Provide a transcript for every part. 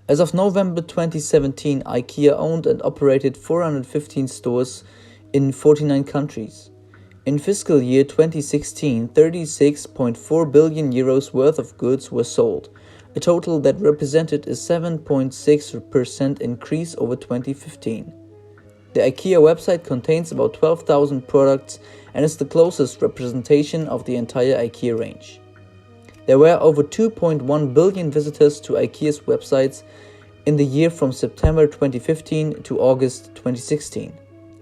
As of November 2017, IKEA owned and operated 415 stores in 49 countries. In fiscal year 2016, 36.4 billion euros worth of goods were sold, a total that represented a 7.6% increase over 2015. The IKEA website contains about 12,000 products and is the closest representation of the entire IKEA range. There were over 2.1 billion visitors to IKEA's websites in the year from September 2015 to August 2016.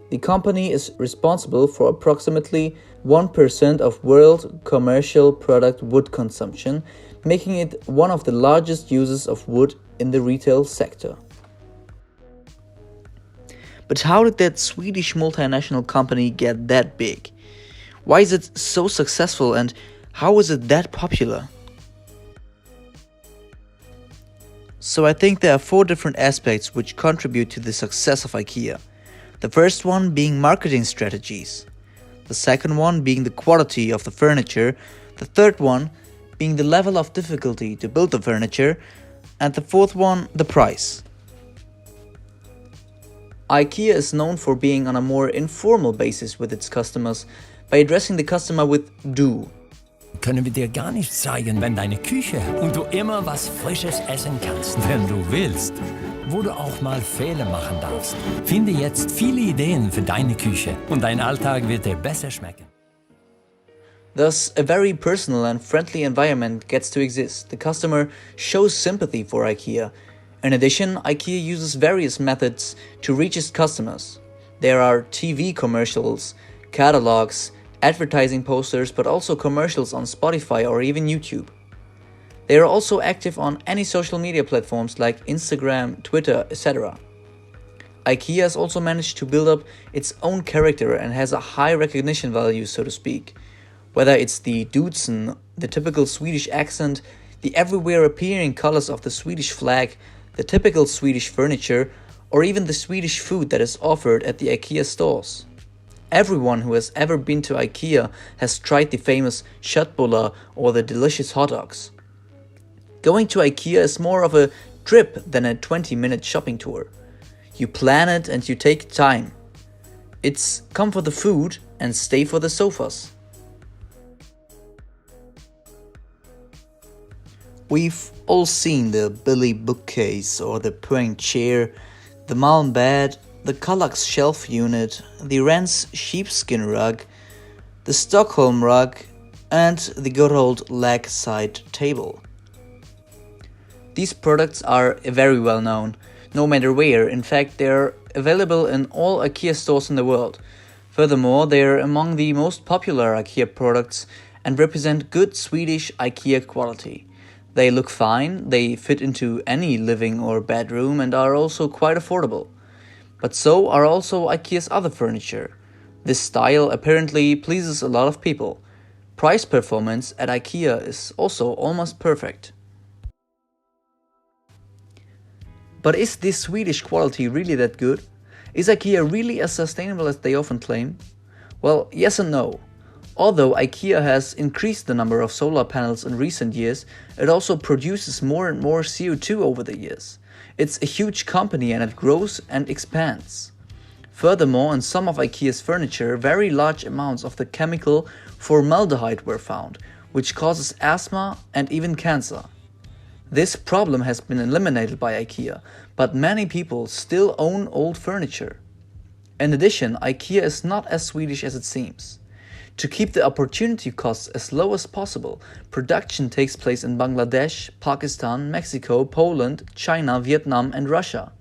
The company is responsible for approximately 1% of world commercial product wood consumption, making it one of the largest users of wood in the retail sector. But how did that Swedish multinational company get that big? Why is it so successful and how is it that popular? So I think there are 4 different aspects which contribute to the success of IKEA. The first one being marketing strategies. The second one being the quality of the furniture. The third one being the level of difficulty to build the furniture. And the fourth one, the price. IKEA is known for being on a more informal basis with its customers by addressing the customer with du. Können wir dir gar nicht zeigen, wenn deine Küche und du immer was Frisches essen kannst, wenn du willst. Wo du auch mal Fehler machen darfst. Finde jetzt viele Ideen für deine Küche und dein Alltag wird dir besser schmecken. Thus, a very personal and friendly environment gets to exist. The customer shows sympathy for IKEA. In addition, IKEA uses various methods to reach its customers. There are TV commercials, catalogs, advertising posters, but also commercials on Spotify or even YouTube. They are also active on any social media platforms like Instagram, Twitter, etc. IKEA has also managed to build up its own character and has a high recognition value, so to speak. Whether it's the Dutzen, the typical Swedish accent, the everywhere appearing colors of the Swedish flag, the typical Swedish furniture, or even the Swedish food that is offered at the IKEA stores. Everyone who has ever been to IKEA has tried the famous köttbullar or the delicious hot dogs. Going to IKEA is more of a trip than a 20-minute shopping tour. You plan it and you take time. It's come for the food and stay for the sofas. We've all seen the Billy bookcase or the Poing chair, the Malm bed, the Kallax shelf unit, the Rens sheepskin rug, the Stockholm rug, and the good old leg side table. These products are very well known, no matter where. In fact, they are available in all IKEA stores in the world. Furthermore, they are among the most popular IKEA products and represent good Swedish IKEA quality. They look fine, they fit into any living or bedroom and are also quite affordable. But so are also IKEA's other furniture. This style apparently pleases a lot of people. Price performance at IKEA is also almost perfect. But is this Swedish quality really that good? Is IKEA really as sustainable as they often claim? Well, yes and no. Although IKEA has increased the number of solar panels in recent years, it also produces more and more CO2 over the years. It's a huge company and it grows and expands. Furthermore, in some of IKEA's furniture, very large amounts of the chemical formaldehyde were found, which causes asthma and even cancer. This problem has been eliminated by IKEA, but many people still own old furniture. In addition, IKEA is not as Swedish as it seems. To keep the opportunity costs as low as possible, production takes place in Bangladesh, Pakistan, Mexico, Poland, China, Vietnam and Russia,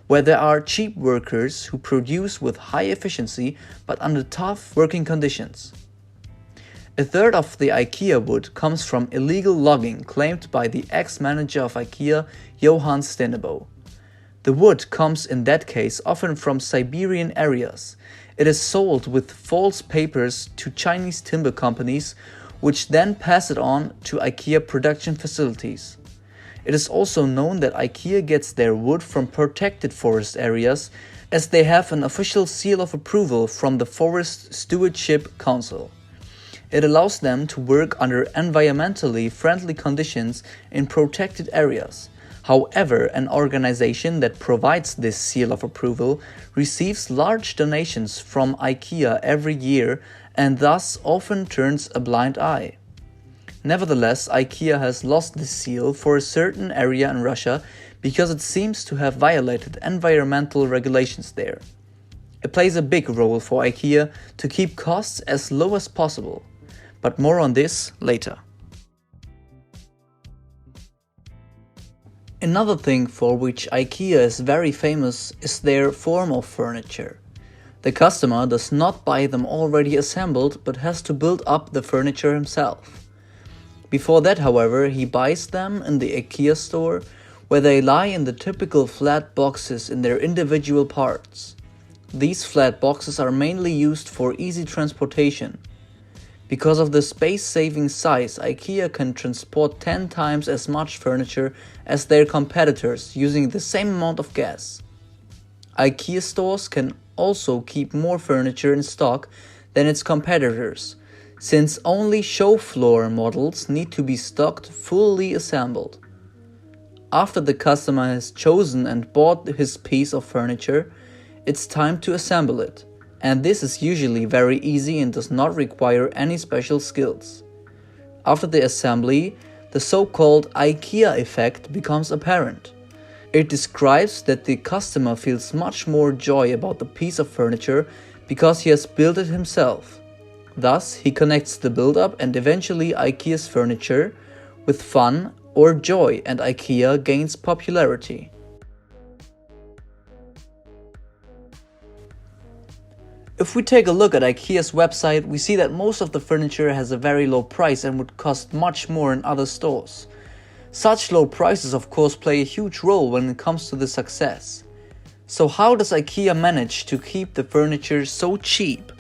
where there are cheap workers who produce with high efficiency but under tough working conditions. A third of the IKEA wood comes from illegal logging claimed by the ex-manager of IKEA, Johan Stenebo. The wood comes in that case often from Siberian areas. It is sold with false papers to Chinese timber companies, which then pass it on to IKEA production facilities. It is also known that IKEA gets their wood from protected forest areas, as they have an official seal of approval from the Forest Stewardship Council. It allows them to work under environmentally friendly conditions in protected areas. However, an organization that provides this seal of approval receives large donations from IKEA every year and thus often turns a blind eye. Nevertheless, IKEA has lost this seal for a certain area in Russia because it seems to have violated environmental regulations there. It plays a big role for IKEA to keep costs as low as possible, but more on this later. Another thing for which IKEA is very famous is their form of furniture. The customer does not buy them already assembled but has to build up the furniture himself. Before that, however, he buys them in the IKEA store where they lie in the typical flat boxes in their individual parts. These flat boxes are mainly used for easy transportation. Because of the space-saving size, IKEA can transport 10 times as much furniture as their competitors using the same amount of gas. IKEA stores can also keep more furniture in stock than its competitors, since only show floor models need to be stocked fully assembled. After the customer has chosen and bought his piece of furniture, it's time to assemble it, and this is usually very easy and does not require any special skills. After the assembly, the so-called IKEA effect becomes apparent. It describes that the customer feels much more joy about the piece of furniture because he has built it himself. Thus, he connects the build-up and eventually IKEA's furniture with fun or joy, and IKEA gains popularity. If we take a look at IKEA's website, we see that most of the furniture has a very low price and would cost much more in other stores. Such low prices of course play a huge role when it comes to the success. So how does IKEA manage to keep the furniture so cheap?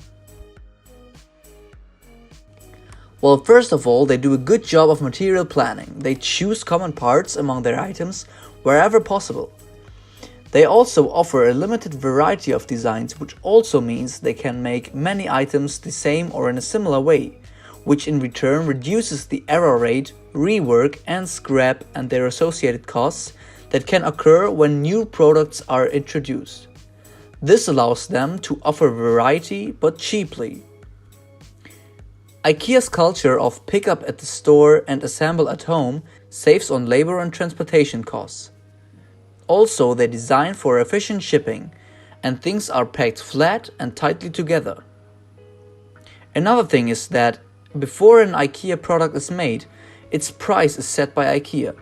Well, first of all, they do a good job of material planning. They choose common parts among their items wherever possible. They also offer a limited variety of designs, which also means they can make many items the same or in a similar way, which in return reduces the error rate, rework and scrap and their associated costs that can occur when new products are introduced. This allows them to offer variety but cheaply. IKEA's culture of pick up at the store and assemble at home saves on labor and transportation costs. Also, they design for efficient shipping, and things are packed flat and tightly together. Another thing is that before an IKEA product is made, its price is set by IKEA.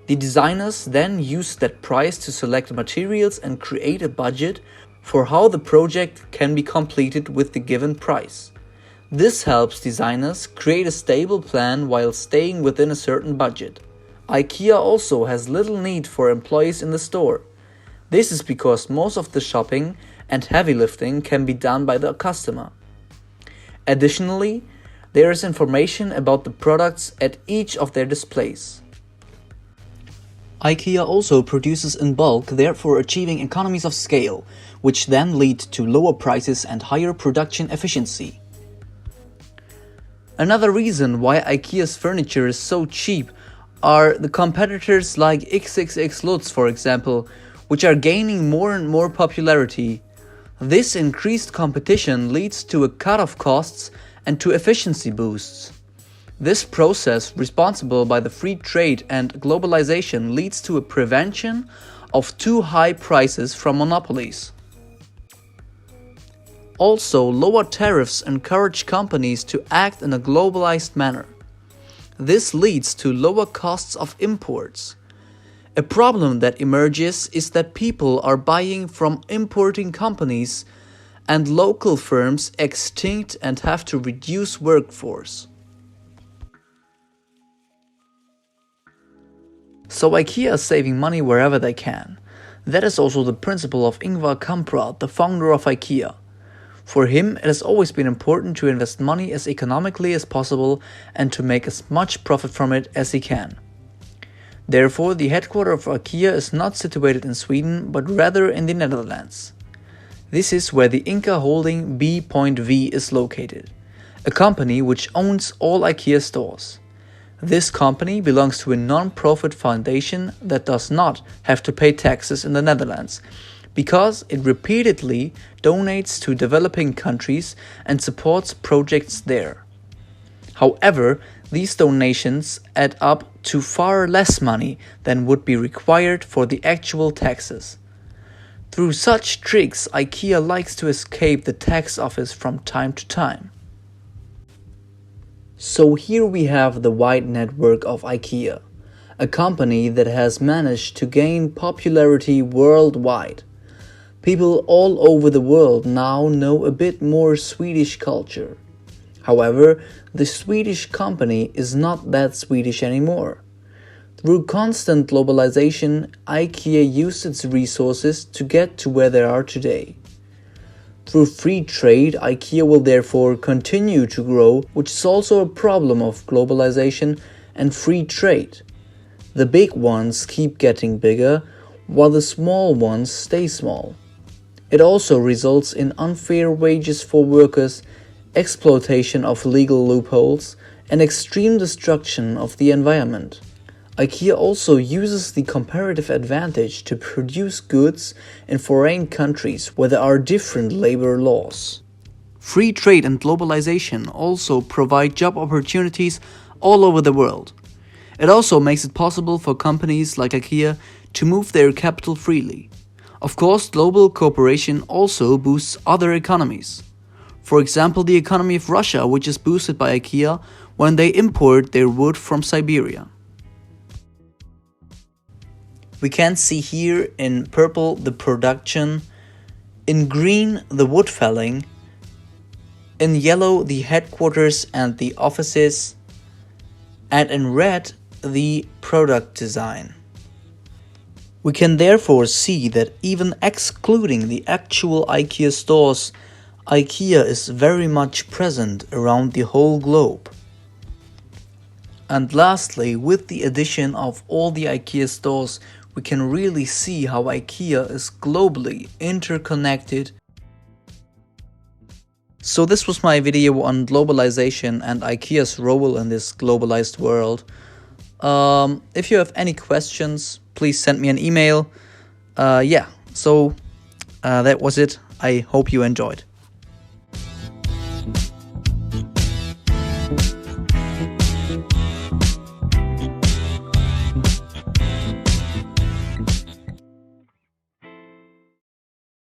The designers then use that price to select materials and create a budget for how the project can be completed with the given price. This helps designers create a stable plan while staying within a certain budget. IKEA also has little need for employees in the store. This is because most of the shopping and heavy lifting can be done by the customer. Additionally, there is information about the products at each of their displays. IKEA also produces in bulk, therefore achieving economies of scale, which then lead to lower prices and higher production efficiency. Another reason why IKEA's furniture is so cheap are the competitors like XXX Lutz, for example, which are gaining more and more popularity. This increased competition leads to a cut of costs and to efficiency boosts. This process, responsible by the free trade and globalization, leads to a prevention of too high prices from monopolies. Also, lower tariffs encourage companies to act in a globalized manner. This leads to lower costs of imports. A problem that emerges is that people are buying from importing companies and local firms extinct and have to reduce workforce. So IKEA is saving money wherever they can. That is also the principle of Ingvar Kamprad, the founder of IKEA. For him, it has always been important to invest money as economically as possible and to make as much profit from it as he can. Therefore, the headquarters of IKEA is not situated in Sweden, but rather in the Netherlands. This is where the Inca holding B.V is located, a company which owns all IKEA stores. This company belongs to a non-profit foundation that does not have to pay taxes in the Netherlands, because it repeatedly donates to developing countries and supports projects there. However, these donations add up to far less money than would be required for the actual taxes. Through such tricks, IKEA likes to escape the tax office from time to time. So here we have the wide network of IKEA, a company that has managed to gain popularity worldwide. People all over the world now know a bit more Swedish culture. However, the Swedish company is not that Swedish anymore. Through constant globalization, IKEA used its resources to get to where they are today. Through free trade, IKEA will therefore continue to grow, which is also a problem of globalization and free trade. The big ones keep getting bigger, while the small ones stay small. It also results in unfair wages for workers, exploitation of legal loopholes, and extreme destruction of the environment. IKEA also uses the comparative advantage to produce goods in foreign countries where there are different labor laws. Free trade and globalization also provide job opportunities all over the world. It also makes it possible for companies like IKEA to move their capital freely. Of course, global cooperation also boosts other economies. For example, the economy of Russia, which is boosted by IKEA when they import their wood from Siberia. We can see here in purple the production, in green the wood felling, in yellow the headquarters and the offices, and in red the product design. We can therefore see that even excluding the actual IKEA stores, IKEA is very much present around the whole globe. And lastly, with the addition of all the IKEA stores, we can really see how IKEA is globally interconnected. So this was my video on globalization and IKEA's role in this globalized world. If you have any questions, please send me an email. That was it. I hope you enjoyed.